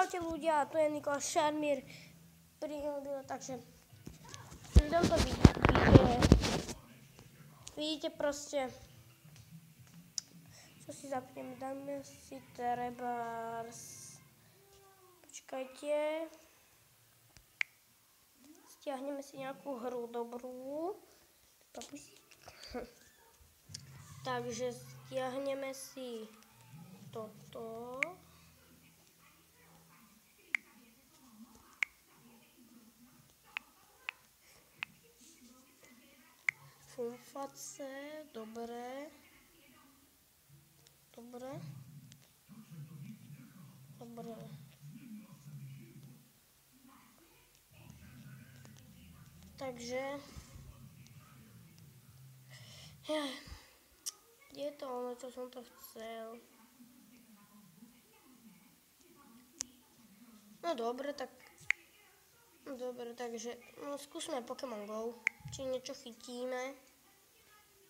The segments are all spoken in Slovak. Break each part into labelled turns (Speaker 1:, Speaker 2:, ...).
Speaker 1: Čaute ľudia, tu je Nikolas Šarmír pri mobile, takže v tomto vidíte proste, čo si zapneme, dáme si trebárs, počkajte, stiahneme si nejakú hru dobrú, takže stiahneme si toto. Funface, dobre. Takže je to ono, čo som to chcel. No dobre, takže skúsme Pokémon Go, či niečo chytíme.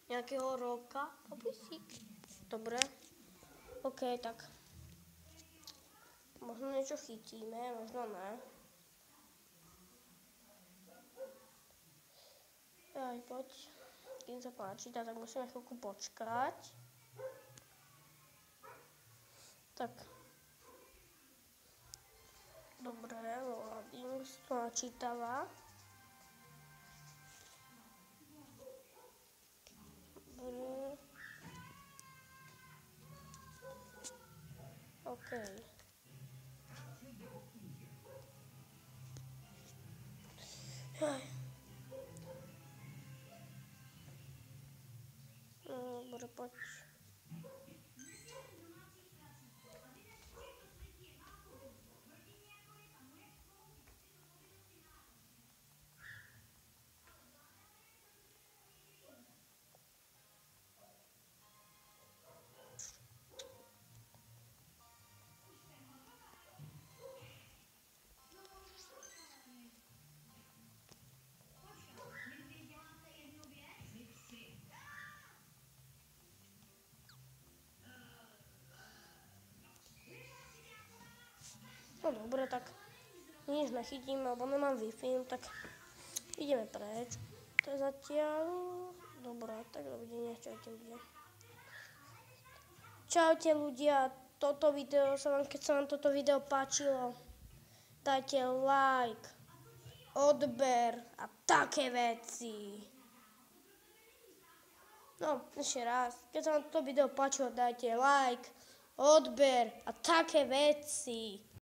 Speaker 1: Nejakého roka, papisík. Dobre. OK, tak. Možno niečo chytíme, možno ne. Aj poď. Keď sa páčita, tak musíme chvíľku počkať. Tak. Dobre, loading to načítava. Dobre. OK. Dobre, poď. No dobre, tak nič nechytím, lebo nemám Wi-Fi, tak ideme preč. To je zatiaľ. Dobre, tak dovidenia, čaute ľudia. Čaute ľudia, keď sa vám toto video páčilo, dajte like, odber a také veci. No, ešte raz, keď sa vám toto video páčilo, dajte like, odber a také veci.